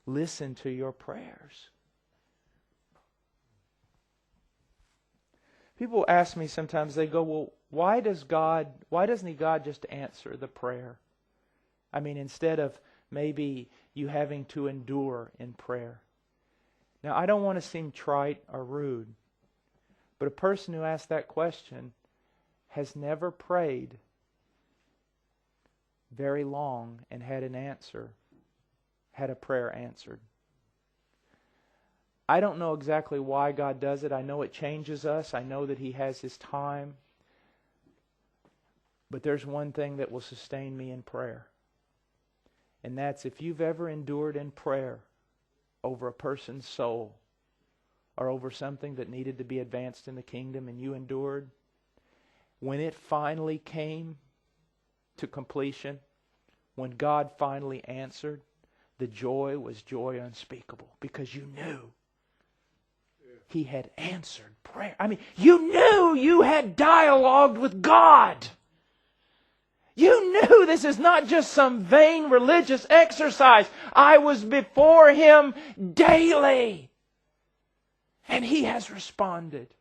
listen to your prayers. People ask me sometimes, they go, well, why doesn't God just answer the prayer? I mean, instead of maybe you having to endure in prayer. Now, I don't want to seem trite or rude, but a person who asks that question has never prayed very long and had a prayer answered. I don't know exactly why God does it. I know it changes us. I know that He has His time. But there's one thing that will sustain me in prayer. And that's if you've ever endured in prayer over a person's soul or over something that needed to be advanced in the kingdom and you endured, when it finally came to completion, when God finally answered, the joy was joy unspeakable because you knew He had answered prayer. I mean, you knew you had dialogued with God. You knew this is not just some vain religious exercise. I was before Him daily. And He has responded.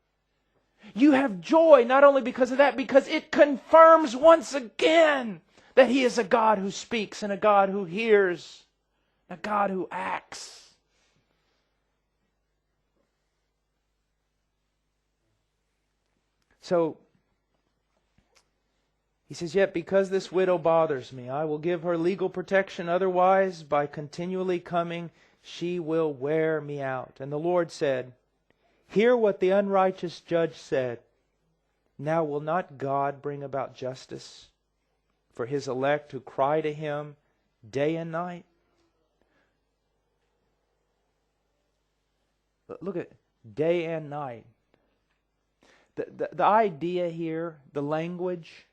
You have joy not only because of that, because it confirms once again that He is a God who speaks and a God who hears, a God who acts. So, he says, yet because this widow bothers me, I will give her legal protection. Otherwise, by continually coming, she will wear me out. And the Lord said, hear what the unrighteous judge said. Now will not God bring about justice for His elect who cry to Him day and night? Look at day and night. The idea here, the language,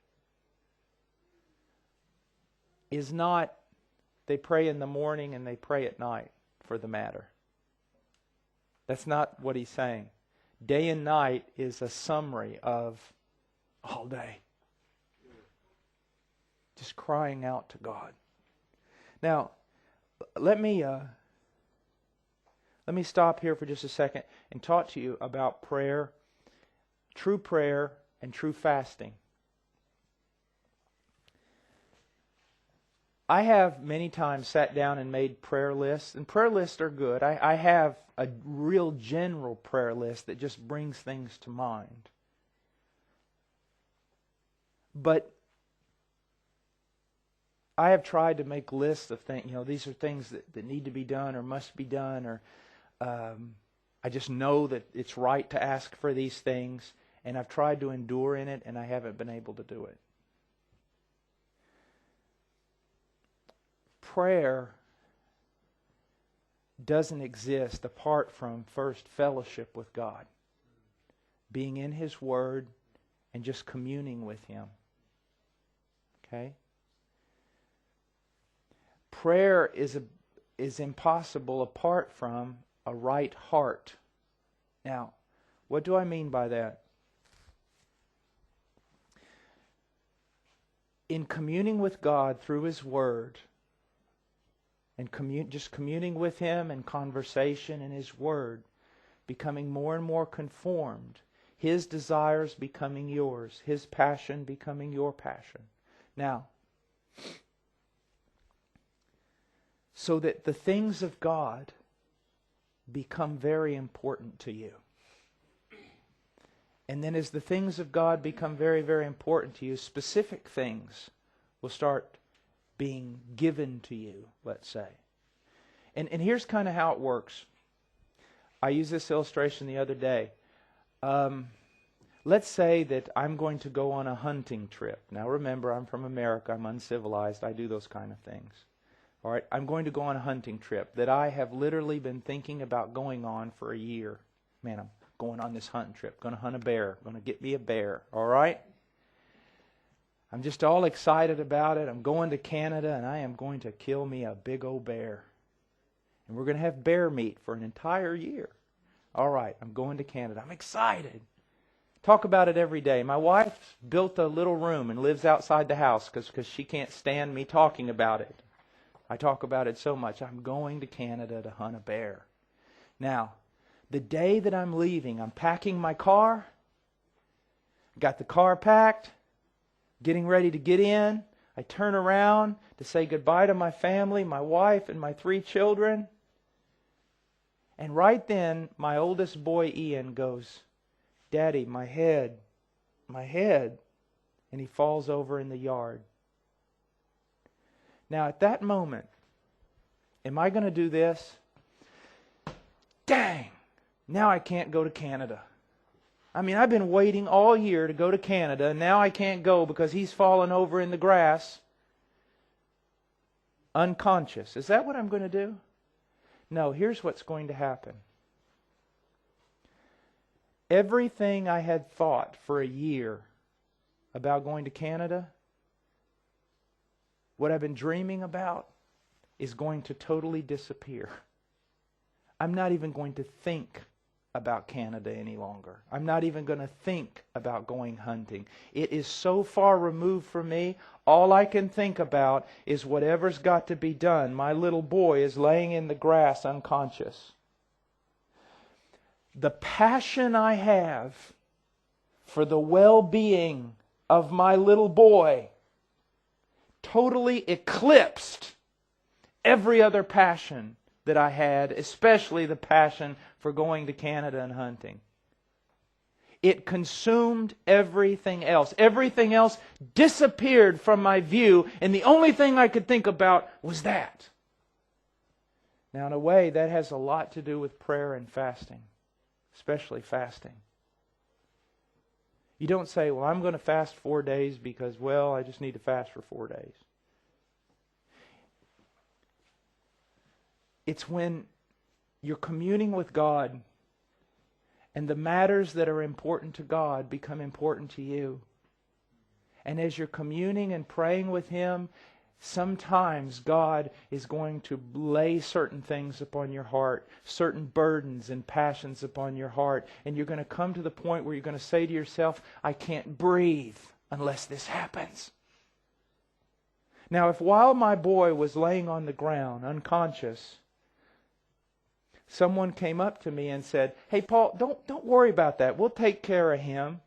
is not they pray in the morning and they pray at night, for the matter. That's not what he's saying. Day and night is a summary of all day. Just crying out to God. Now, let me stop here for just a second and talk to you about prayer, true prayer, and true fasting. I have many times sat down and made prayer lists, and prayer lists are good. I have a real general prayer list that just brings things to mind. But I have tried to make lists of things, these are things that need to be done or must be done, or I just know that it's right to ask for these things, and I've tried to endure in it, and I haven't been able to do it. Prayer doesn't exist apart from first fellowship with God, being in His Word and just communing with Him. Okay? Prayer is impossible apart from a right heart. Now, what do I mean by that? In communing with God through His Word, and just communing with Him and conversation and His Word, becoming more and more conformed, His desires becoming yours, His passion becoming your passion. Now, so that the things of God become very important to you. And then as the things of God become very, very important to you, specific things will start being given to you, let's say. And here's kind of how it works. I used this illustration the other day. Let's say that I'm going to go on a hunting trip. Now remember, I'm from America. I'm uncivilized. I do those kind of things. All right, I'm going to go on a hunting trip that I have literally been thinking about going on for a year. Man, I'm going on this hunting trip. Going to hunt a bear. Going to get me a bear. All right? I'm just all excited about it. I'm going to Canada, and I am going to kill me a big old bear. And we're going to have bear meat for an entire year. All right, I'm going to Canada. I'm excited. Talk about it every day. My wife built a little room and lives outside the house because she can't stand me talking about it. I talk about it so much. I'm going to Canada to hunt a bear. Now, the day that I'm leaving, I'm packing my car. Got the car packed, getting ready to get in. I turn around to say goodbye to my family, my wife, and my 3 children. And right then, my oldest boy, Ian, goes, "Daddy, my head, my head." And he falls over in the yard. Now, at that moment, am I going to do this? Dang! Now I can't go to Canada. I mean, I've been waiting all year to go to Canada, and now I can't go because he's fallen over in the grass, unconscious. Is that what I'm going to do? No, here's what's going to happen. Everything I had thought for a year about going to Canada, what I've been dreaming about, is going to totally disappear. I'm not even going to think about Canada any longer. I'm not even going to think about going hunting. It is so far removed from me, all I can think about is whatever's got to be done. My little boy is laying in the grass unconscious. The passion I have for the well-being of my little boy totally eclipsed every other passion that I had, especially the passion for going to Canada and hunting. It consumed everything else. Everything else disappeared from my view, and the only thing I could think about was that. Now, in a way, that has a lot to do with prayer and fasting, especially fasting. You don't say, "Well, I'm going to fast 4 days because, well, I just need to fast for 4 days." It's when you're communing with God and the matters that are important to God become important to you. And as you're communing and praying with Him, sometimes God is going to lay certain things upon your heart, certain burdens and passions upon your heart, and you're going to come to the point where you're going to say to yourself, "I can't breathe unless this happens." Now, if while my boy was laying on the ground, unconscious, someone came up to me and said, "Hey, Paul, don't worry about that. We'll take care of him.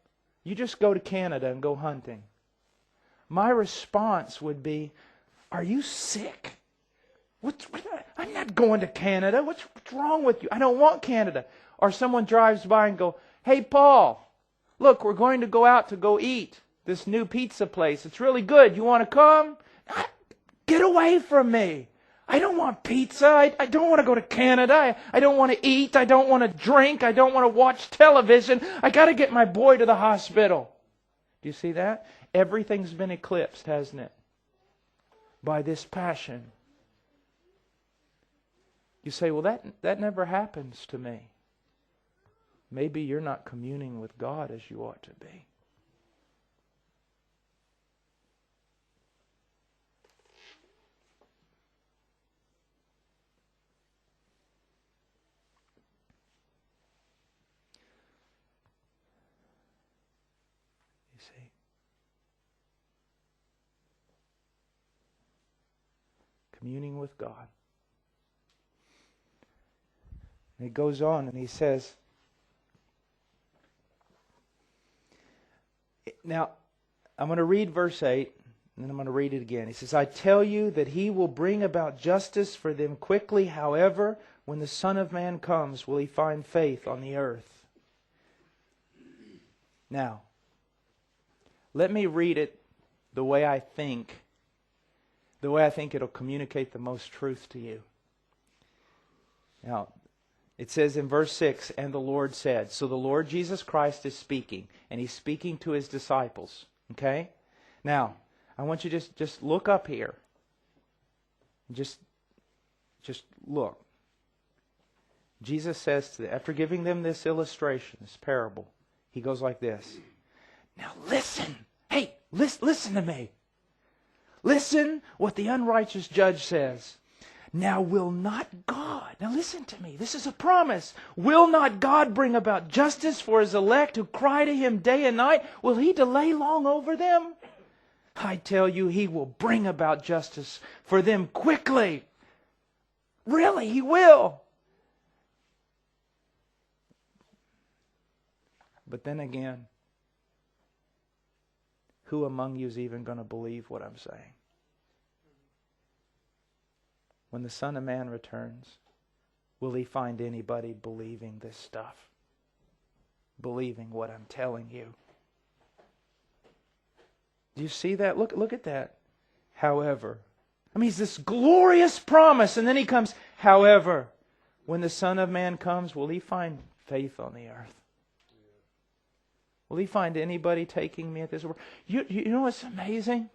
You just go to Canada and go hunting." My response would be, "Are you sick? I'm not going to Canada. What's wrong with you? I don't want Canada." Or someone drives by and go, "Hey, Paul, look, we're going to go out to go eat this new pizza place. It's really good. You want to come?" Get away from me. I don't want pizza. I don't want to go to Canada. I don't want to eat. I don't want to drink. I don't want to watch television. I got to get my boy to the hospital. Do you see that? Everything's been eclipsed, hasn't it? By this passion. You say, "Well, that never happens to me." Maybe you're not communing with God as you ought to be. Communing with God. And he goes on and he says, now, I'm going to read verse 8, and then I'm going to read it again. He says, "I tell you that He will bring about justice for them quickly. However, when the Son of Man comes, will He find faith on the earth?" Now, let me read it the way I think it'll communicate the most truth to you. Now, it says in verse 6, "And the Lord said." So the Lord Jesus Christ is speaking, and He's speaking to His disciples. Okay? Now, I want you to just look up here. Just look. Jesus says to them, after giving them this illustration, this parable, He goes like this. "Now listen. Hey, listen to me. Listen what the unrighteous judge says. Now will not God," now listen to me, this is a promise. "Will not God bring about justice for His elect who cry to Him day and night? Will He delay long over them?" I tell you, He will bring about justice for them quickly. Really, He will. But then again, who among you is even going to believe what I'm saying? When the Son of Man returns, will He find anybody believing this stuff? Believing what I'm telling you? Do you see that? Look at that. However, I mean, it's this glorious promise, and then He comes, however, when the Son of Man comes, will He find faith on the earth? Will He find anybody taking me at this word? You know what's amazing?